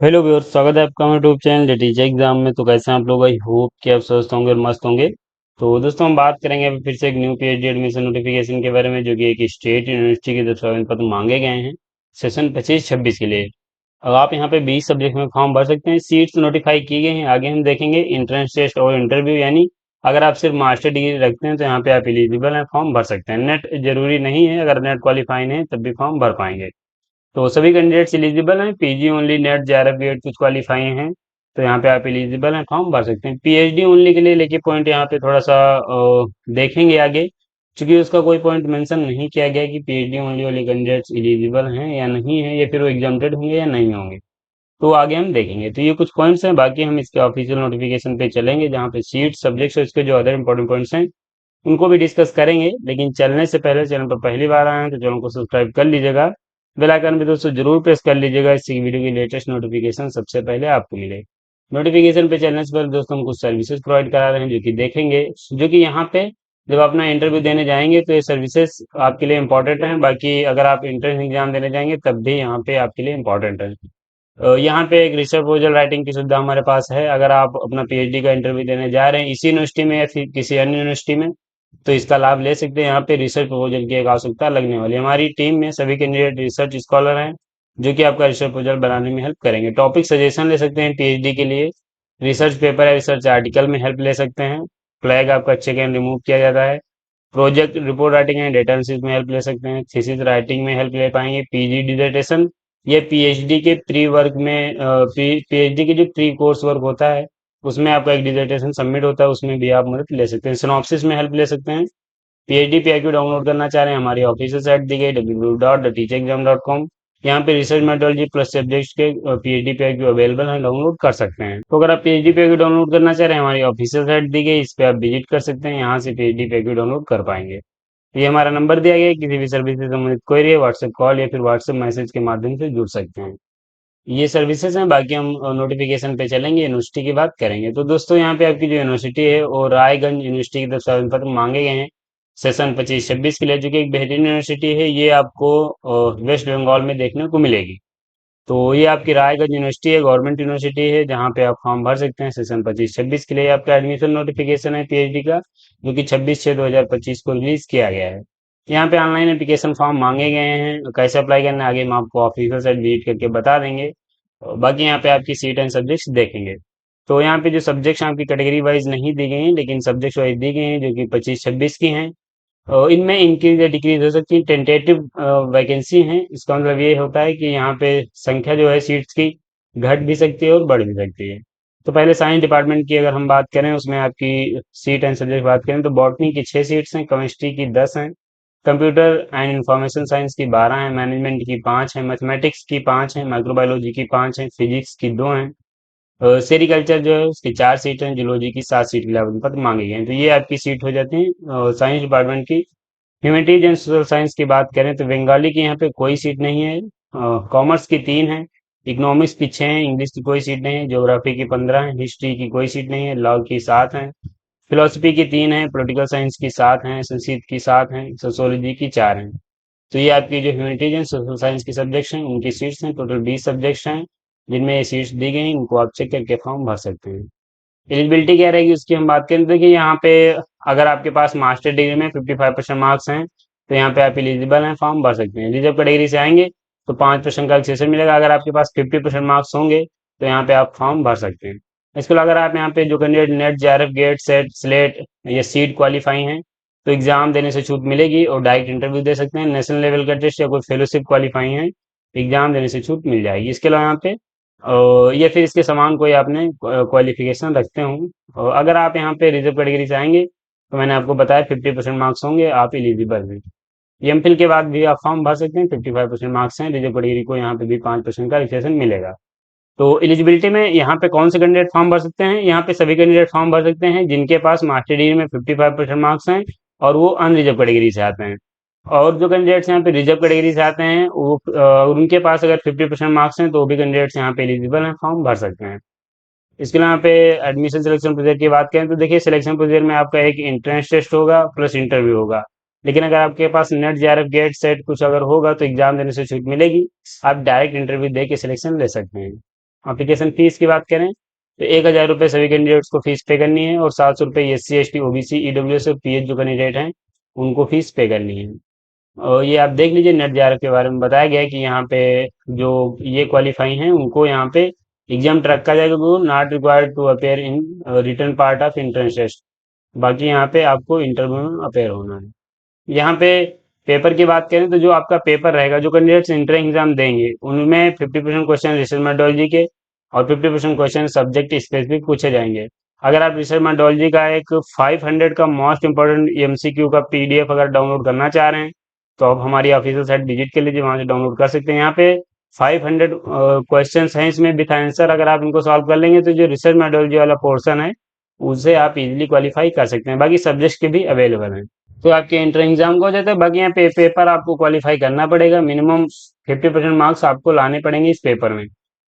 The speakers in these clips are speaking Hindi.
हेलो व्यूअर्स, स्वागत है आपका हमारे यूट्यूब चैनल टीचर एग्जाम में। तो कैसे हैं आप लोग? आई होप कि आप स्वस्थ होंगे और मस्त होंगे। तो दोस्तों, हम बात करेंगे अभी फिर से एक न्यू पीएचडी एडमिशन नोटिफिकेशन के बारे में, जो कि एक स्टेट यूनिवर्सिटी की तरफ से आवेदन पत्र मांगे गए हैं सेशन 25-26 के लिए। अब आप यहाँ पे 20 सब्जेक्ट में फॉर्म भर सकते हैं। सीट्स नोटिफाई की गई हैं, आगे हम देखेंगे इंट्रेंस टेस्ट और इंटरव्यू। यानी अगर आप सिर्फ मास्टर डिग्री रखते हैं तो यहाँ पे आप एलिजिबल हैं, फॉर्म भर सकते हैं। नेट जरूरी नहीं है, अगर नेट क्वालिफाई नहीं है तब भी फॉर्म भर पाएंगे। तो सभी कैंडिडेट्स एलिजिबल हैं। PG only, NET JRF BEd कुछ क्वालिफाई हैं तो यहाँ पे आप एलिजिबल हैं, फॉर्म भर सकते हैं। पीएचडी ओनली के लिए लेके पॉइंट यहाँ पे थोड़ा सा देखेंगे आगे, क्योंकि उसका कोई पॉइंट मेंशन नहीं किया गया कि पीएचडी ओनली वाले कैंडिडेट्स एलिजिबल हैं या नहीं है, या फिर वो एग्जाम्प्टेड होंगे या नहीं होंगे। तो आगे हम देखेंगे। तो ये कुछ पॉइंट्स हैं, बाकी हम इसके ऑफिशियल नोटिफिकेशन पे चलेंगे, जहाँ पे सीट सब्जेक्ट्स और इसके जो अदर इंपॉर्टेंट पॉइंट्स हैं उनको भी डिस्कस करेंगे। लेकिन चलने से पहले चैनल पर पहली बार आए हैं तो चैनल को सब्सक्राइब कर लीजिएगा। बेल आइकन भी दोस्तों जरूर प्रेस कर लीजिएगा, इससे वीडियो की लेटेस्ट नोटिफिकेशन सबसे पहले आपको मिले। नोटिफिकेशन पे चलने से पहले दोस्तों हम कुछ सर्विसेज प्रोवाइड करा रहे हैं जो कि देखेंगे, जो कि यहाँ पे जब अपना इंटरव्यू देने जाएंगे तो ये सर्विसेज आपके लिए इंपॉर्टेंट हैं। बाकी अगर आप एंट्रेंस एग्जाम देने जाएंगे तब भी यहाँ पे आपके लिए इंपॉर्टेंट है। यहाँ पे एक रिसर्च प्रपोजल राइटिंग की सुविधा हमारे पास है। अगर आप अपना पीएचडी का इंटरव्यू देने जा रहे हैं इसी यूनिवर्सिटी में या फिर किसी अन्य यूनिवर्सिटी में, तो इसका लाभ ले सकते हैं। यहाँ पे रिसर्च प्रपोजल की एक आवश्यकता लगने वाली है। हमारी टीम में सभी कैंडिडेट रिसर्च स्कॉलर हैं, जो कि आपका रिसर्च प्रपोजल बनाने में हेल्प करेंगे। टॉपिक सजेशन ले सकते हैं पीएचडी के लिए, रिसर्च पेपर या रिसर्च आर्टिकल में हेल्प ले सकते हैं। फ्लैग आपका चेक एंड रिमूव किया जाता है। Project report writing and data analysis में हेल्प ले सकते हैं। थीसिस राइटिंग में हेल्प ले पाएंगे। पीजी डिसर्टेशन ये पीएचडी के प्री वर्क में, पीएचडी के जो प्री कोर्स वर्क होता है उसमें आपका एक डिसर्टेशन सबमिट होता है, उसमें भी आप मदद ले सकते हैं। सिनॉप्सिस में हेल्प ले सकते हैं। पीएचडी पीआईक्यू डाउनलोड करना चाह रहे हैं, हमारी ऑफिशियल साइट दी गई www.theteachexam.com। यहाँ पे रिसर्च मेथोडोलॉजी प्लस सब्जेक्ट्स के पीएचडी पीआईक्यू अवेलेबल हैं, डाउनलोड कर सकते हैं। तो अगर आप पीएचडी पीआईक्यू डाउनलोड करना चाह रहे हैं, हमारी ऑफिशियल साइट दी गई, इस पे आप विजिट कर सकते हैं, यहाँ से पीएचडी पीआईक्यू डाउनलोड कर पाएंगे। ये हमारा नंबर दिया गया है, किसी भी सर्विस से संबंधित क्वेरी है व्हाट्सएप कॉल या फिर व्हाट्सएप मैसेज के माध्यम से जुड़ सकते हैं। ये सर्विसेज हैं। बाकी हम नोटिफिकेशन पे चलेंगे, यूनिवर्सिटी की बात करेंगे। तो दोस्तों, यहाँ पे आपकी जो यूनिवर्सिटी है वो रायगंज यूनिवर्सिटी की तरफ से आवेदन पत्र मांगे गए हैं सेशन 25-26 के लिए, जो कि एक बेहतरीन यूनिवर्सिटी है। ये आपको वेस्ट बंगाल में देखने को मिलेगी। तो ये आपकी रायगंज यूनिवर्सिटी है, गवर्नमेंट यूनिवर्सिटी है, जहाँ पे आप फॉर्म भर सकते हैं सेशन 25-26 के लिए। आपका एडमिशन नोटिफिकेशन है पीएचडी का, जो कि 26/6/2025 को रिलीज किया गया है। यहाँ पे ऑनलाइन एप्लीकेशन फॉर्म मांगे गए हैं, कैसे अप्लाई करना है आगे हम आपको ऑफिशियल साइट विजिट करके बता देंगे। और बाकी यहाँ पे आपकी सीट एंड सब्जेक्ट्स देखेंगे। तो यहाँ पे जो सब्जेक्ट्स आपकी कैटेगरी वाइज नहीं दी गई हैं, लेकिन सब्जेक्ट्स वाइज दी गई हैं, जो कि 25-26 की हैं। इनमें इंक्रीज या डिक्रीज हो सकती है, टेंटेटिव वैकेंसी है। इसका मतलब ये होता है कि यहाँ पे संख्या जो है सीट्स की घट भी सकती है और बढ़ भी सकती है। तो पहले साइंस डिपार्टमेंट की अगर हम बात करें, उसमें आपकी सीट एंड सब्जेक्ट बात करें तो बॉटनी की 6 सीट्स हैं, केमिस्ट्री की 10 हैं, कंप्यूटर एंड इंफॉर्मेशन साइंस की 12 हैं, मैनेजमेंट की 5 हैं, मैथमेटिक्स की 5 हैं, माइक्रोबायोलॉजी की 5 हैं, फिजिक्स की 2 हैं। सेरिकल्चर जो है उसकी 4 सीट हैं, जूलॉजी की 7 सीट के लिए आवेदन पत्र मांगे गए हैं। तो ये आपकी सीट हो जाती है साइंस डिपार्टमेंट की। ह्यूमैनिटीज एंड सोशल साइंस की बात करें तो बंगाली की यहाँ पे कोई सीट नहीं है। कॉमर्स की 3 है, इकोनॉमिक्स की 6 है, इंग्लिश की कोई सीट नहीं है, ज्योग्राफी की 15 है, हिस्ट्री की कोई सीट नहीं है, लॉ की 7 है, फिलोसफी की 3 है, पॉलिटिकल साइंस की 7 है, संस्कृत की 7 है, सोशियोलॉजी की 4 है। तो ये आपकी जो ह्यूमैनिटीज एंड सोशल साइंस की सब्जेक्ट्स हैं उनकी सीट्स हैं। टोटल 20 सब्जेक्ट्स हैं जिनमें ये सीट्स दी गई हैं, इनको आप चेक करके फॉर्म भर सकते हैं। एलिजिबिलिटी क्या रहेगी उसकी हम बात करें तो देखिए, यहाँ पे अगर आपके पास मास्टर डिग्री में 55% मार्क्स हैं तो यहाँ पे आप एलिजिबल हैं, फॉर्म भर सकते हैं। रिजर्व कैटेगरी से आएंगे तो 5% का एक्सेशन मिलेगा। अगर आपके पास 50% मार्क्स होंगे तो यहाँ पे आप फॉर्म भर सकते हैं। इसके अलावा अगर आप यहाँ पे जो candidate net JRF get set slate या सीट क्वालिफाई हैं तो एग्जाम देने से छूट मिलेगी और डायरेक्ट इंटरव्यू दे सकते हैं। नेशनल लेवल का टेस्ट या कोई फेलोशिप क्वालिफाई है, एग्जाम देने से छूट मिल जाएगी। इसके अलावा यहाँ पे या फिर इसके समान कोई आपने क्वालिफिकेशन रखते हो, और अगर आप यहाँ पे रिजर्व कैटेगरी से आएंगे तो मैंने आपको बताया 50% मार्क्स होंगे, आप एलिजिबल हैं। एमफिल के बाद भी आप फॉर्म भर सकते हैं। 55% मार्क्स हैं, रिजर्व कैटेगरी को यहाँ पे भी 5% का रिलेक्सेशन मिलेगा। तो एलिजिबिलिटी में यहाँ पे कौन से कैंडिडेट फॉर्म भर सकते हैं? यहाँ पे सभी कैंडिडेट फॉर्म भर सकते हैं जिनके पास मास्टर डिग्री में 55% मार्क्स हैं और वो अनरिजर्व कैटेगरी से आते हैं। और जो कैंडिडेट्स यहाँ पे रिजर्व कैटेगरी से आते हैं वो उनके पास अगर 50% मार्क्स हैं तो वो भी कैंडिडेट्स यहाँ पे एलिजिबल हैं, फॉर्म भर सकते हैं। इसके अलावा यहाँ पे एडमिशन सिलेक्शन प्रोसीजर की बात करें तो देखिए, सिलेक्शन प्रोसीजर में आपका एक एंट्रेंस टेस्ट होगा प्लस इंटरव्यू होगा। लेकिन अगर आपके पास नेट जेआरएफ गेट सेट कुछ अगर होगा तो एग्जाम देने से छूट मिलेगी, आप डायरेक्ट इंटरव्यू दे के सिलेक्शन ले सकते हैं। एप्लीकेशन फीस की बात करें तो 1,000 रुपये सभी कैंडिडेट्स को फीस पे करनी है, और 700 रुपये SC ST OBC EWS और PH जो कैंडिडेट हैं उनको फीस पे करनी है। और ये आप देख लीजिए, नेट JRF के बारे में बताया गया है कि यहाँ पे जो ये क्वालिफाई हैं उनको यहाँ पे एग्जाम रखा जाएगा, not required to appear in written part of entrance test. बाकी यहाँ पे आपको इंटरव्यू में अपेयर होना है। यहाँ पे पेपर की बात करें तो जो आपका पेपर रहेगा, जो कैंडिडेट्स इंट्रेंस एग्जाम देंगे उनमें 50% क्वेश्चन रिसर्च मेथोडोलॉजी के और 50% क्वेश्चन सब्जेक्ट स्पेसिफिक पूछे जाएंगे। अगर आप रिसर्च मेथोडोलॉजी का एक 500 का मोस्ट इंपोर्टेंट MCQ का PDF अगर डाउनलोड करना चाह रहे हैं तो आप हमारी ऑफिशियल साइट विजिट कर लीजिए, वहां से डाउनलोड कर सकते हैं। यहाँ पे 500 क्वेश्चन हैं इसमें विथ आंसर, अगर आप इनको सॉल्व कर लेंगे तो जो रिसर्च मेथोडोलॉजी वाला पोर्शन है उसे आप इजीली क्वालिफाई कर सकते हैं। बाकी सब्जेक्ट्स के भी अवेलेबल हैं, तो आपके एंट्रेंस एग्जाम का हो जाता है। बाकी यहाँ पे पेपर आपको क्वालिफाई करना पड़ेगा, मिनिमम 50% मार्क्स आपको लाने पड़ेंगे इस पेपर में,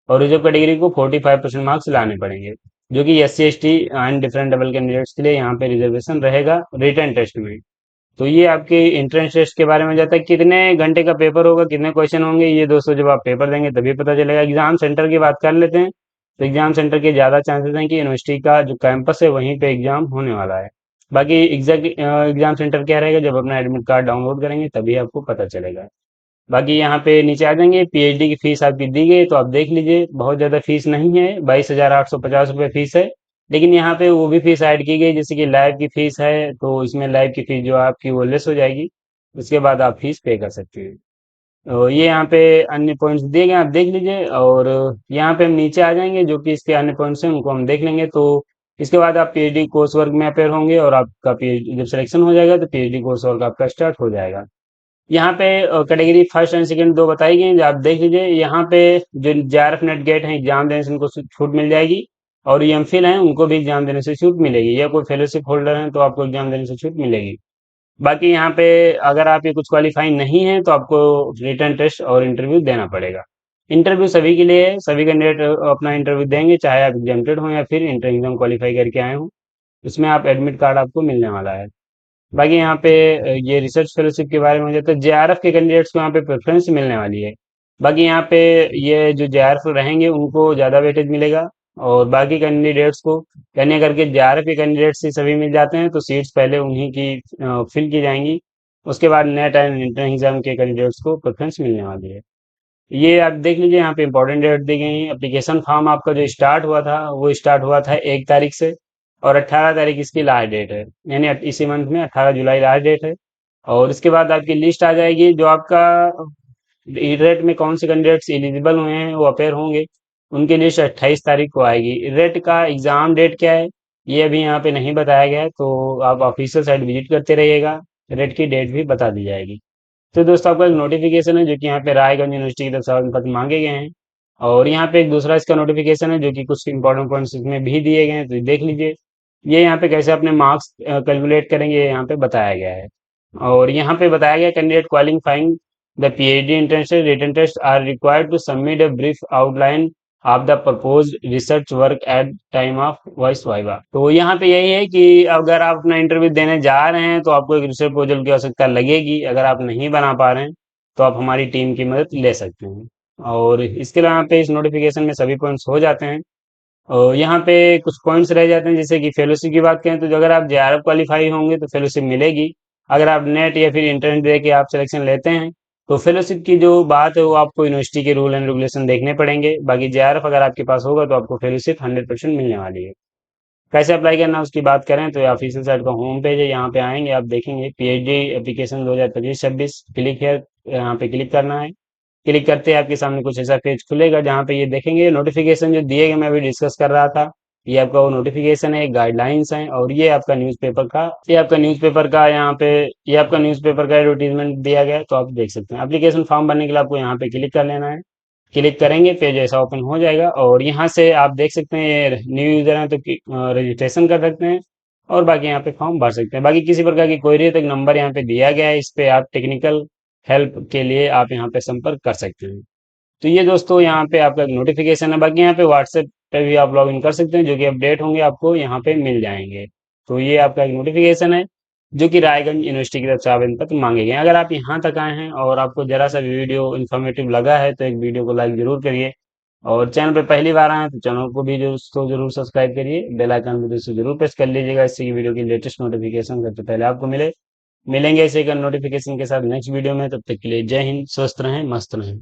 और रिजर्व कैटेगरी को 45% मार्क्स लाने पड़ेंगे, जो कि SC ST and different double candidates के लिए यहाँ पे रिजर्वेशन रहेगा रिटर्न टेस्ट में। तो ये आपके एंट्रेंस टेस्ट के बारे में जाता है। कितने घंटे का पेपर होगा, कितने क्वेश्चन होंगे, ये दोस्तों जब आप पेपर देंगे तभी पता चलेगा। एग्जाम सेंटर की बात कर लेते हैं तो एग्जाम सेंटर के ज़्यादा चांसेस हैं कि यूनिवर्सिटी का जो कैंपस है वहीं पे एग्जाम होने वाला है। बाकी एग्जैक्ट एग्जाम सेंटर क्या रहेगा, जब अपना एडमिट कार्ड डाउनलोड करेंगे तभी आपको पता चलेगा। बाकी यहाँ पे नीचे आ जाएंगे, PhD की फीस आपकी दी गई तो आप देख लीजिए, बहुत ज़्यादा फीस नहीं है, 22,850 रुपये फीस है। लेकिन यहाँ पे वो भी फीस ऐड की गई, जैसे कि लैब की फीस है तो इसमें लैब की फीस जो आपकी वो लेस हो जाएगी, उसके बाद आप फीस पे कर सकते हैं। तो ये यहाँ पे अन्य पॉइंट्स दिए गए, आप देख लीजिए। और यहाँ पे हम नीचे आ जाएंगे, जो कि इसके अन्य पॉइंट्स हैं उनको हम देख लेंगे। तो इसके बाद आप PhD कोर्स वर्क में अपेयर होंगे, और आपका PhD जब सिलेक्शन हो जाएगा तो PhD कोर्स वर्क आपका स्टार्ट हो जाएगा। यहाँ पे कैटेगरी फर्स्ट एंड सेकंड दो बताई गई हैं, जो आप देख लीजिए। यहाँ पे जो JRF नेट गेट है एग्जाम देने से उनको छूट मिल जाएगी, और MPhil हैं उनको भी एग्जाम देने से छूट मिलेगी, या कोई फेलोशिप होल्डर हैं तो आपको एग्जाम देने से छूट मिलेगी। बाकी यहाँ पे अगर आप ये कुछ क्वालिफाई नहीं है तो आपको रिटर्न टेस्ट और इंटरव्यू देना पड़ेगा। इंटरव्यू सभी के लिए है, सभी कैंडिडेट अपना इंटरव्यू देंगे, चाहे आप एग्जामेटेड हो या फिर इंटर एग्जाम क्वालिफाई करके आए हो। उसमें आप एडमिट कार्ड आपको मिलने वाला है। बाकी यहाँ पे ये रिसर्च फेलोशिप के बारे में हो जाता है, JRF के कैंडिडेट्स को यहाँ पे प्रेफरेंस मिलने वाली है। बाकी यहाँ पे ये जो JRF रहेंगे उनको ज़्यादा वेटेज मिलेगा, और बाकी कैंडिडेट्स को कहने करके JRF के कैंडिडेट्स ही सभी मिल जाते हैं, तो सीट्स पहले उन्हीं की फिल की जाएंगी। उसके बाद नेट एंड इंटर एग्जाम के कैंडिडेट्स को प्रेफरेंस मिलने वाली है। ये आप देख लीजिए, यहाँ पे इंपॉर्टेंट डेट दी गई है। एप्लीकेशन फॉर्म आपका जो स्टार्ट हुआ था वो स्टार्ट हुआ था 1 तारीख से, और 18 तारीख इसकी लास्ट डेट है, यानी इसी मंथ में 18 जुलाई लास्ट डेट है। और इसके बाद आपकी लिस्ट आ जाएगी, जो आपका रेट में कौन से कैंडिडेट्स एलिजिबल हुए हैं वो अपेयर होंगे, उनकी लिस्ट 28 तारीख को आएगी। रेट का एग्जाम डेट क्या है ये अभी यहाँ पे नहीं बताया गया है, तो आप ऑफिशियल साइट विजिट करते रहिएगा, रेट की डेट भी बता दी जाएगी। तो दोस्तों आपका एक नोटिफिकेशन है जो कि यहाँ पे रायगंज यूनिवर्सिटी की तरफ से आवेदन पत्र मांगे गए हैं, और यहाँ पे एक दूसरा इसका नोटिफिकेशन है जो कि कुछ इंपॉर्टेंट पॉइंट्स इसमें भी दिए गए हैं, तो ये देख लीजिए। ये यहाँ पे कैसे अपने मार्क्स कैलकुलेट करेंगे ये यहाँ पे बताया गया है। और यहाँ पे बताया गया, candidate qualifying the PhD entrance written test are required to submit a brief outline of the proposed research work at time of voice viva। तो यहाँ पे यही है कि अगर आप अपना इंटरव्यू देने जा रहे हैं तो आपको एक रिसर्च प्रपोजल की आवश्यकता लगेगी। अगर आप नहीं बना पा रहे हैं तो आप हमारी टीम की मदद ले सकते हैं। और इसके अलावा यहाँ पे इस नोटिफिकेशन में सभी पॉइंट्स हो जाते हैं, और यहाँ पे कुछ पॉइंट्स रह जाते हैं, जैसे कि फेलोशिप की बात करें तो जो अगर आप JRF क्वालिफाई होंगे तो फेलोशिप मिलेगी। अगर आप नेट या फिर इंटरनेट दे के आप सिलेक्शन लेते हैं तो फेलोशिप की जो बात है वो आपको यूनिवर्सिटी के रूल एंड रेगुलेशन देखने पड़ेंगे। बाकी JRF अगर आपके पास होगा तो आपको फेलोशिप 100% मिलने वाली है। कैसे अप्लाई करना उसकी बात करें तो ऑफिशियल साइट का होम पेज है, यहाँ पे आएंगे आप देखेंगे PhD एप्लीकेशन 2025-26 क्लिक है, यहाँ पे क्लिक करना है। क्लिक करते ही आपके सामने कुछ ऐसा पेज खुलेगा, जहाँ पे ये देखेंगे नोटिफिकेशन जो दिए गए, मैं अभी डिस्कस कर रहा था। ये आपका वो नोटिफिकेशन है, गाइडलाइंस हैं, और ये आपका न्यूज़पेपर का एडवर्टीजमेंट दिया गया है, तो आप देख सकते हैं। एप्लीकेशन फॉर्म भरने के लिए आपको यहाँ पे क्लिक कर लेना है। क्लिक करेंगे पेज ऐसा ओपन हो जाएगा, और यहाँ से आप देख सकते हैं ये न्यू यूजर हैं तो रजिस्ट्रेशन कर सकते हैं, और बाकी यहाँ पे फॉर्म भर सकते हैं। बाकी किसी प्रकार की क्वेरी है तो एक नंबर यहाँ पे दिया गया है, इस पे आप टेक्निकल हेल्प के लिए आप यहाँ पे संपर्क कर सकते हैं। तो ये दोस्तों यहाँ पे आपका एक नोटिफिकेशन है। बाकी यहाँ पे व्हाट्सएप पे भी आप लॉग इन कर सकते हैं, जो कि अपडेट होंगे आपको यहाँ पे मिल जाएंगे। तो ये आपका एक नोटिफिकेशन है जो कि रायगंज यूनिवर्सिटी की तरफ से आवेदन पत्र मांगे गए हैं। अगर आप यहाँ तक आए हैं और आपको जरा सा भी वीडियो इन्फॉर्मेटिव लगा है तो एक वीडियो को लाइक जरूर करिए, और चैनल पे पहली बार आए हैं तो चैनल को भी दोस्तों जरूर सब्सक्राइब करिए, बेल आइकन भी दोस्तों जरूर प्रेस कर लीजिएगा, इससे की वीडियो की लेटेस्ट नोटिफिकेशन सबसे पहले आपको मिले। मिलेंगे ऐसे एक नोटिफिकेशन के साथ नेक्स्ट वीडियो में, तब तक के लिए जय हिंद, स्वस्थ रहें, मस्त रहें।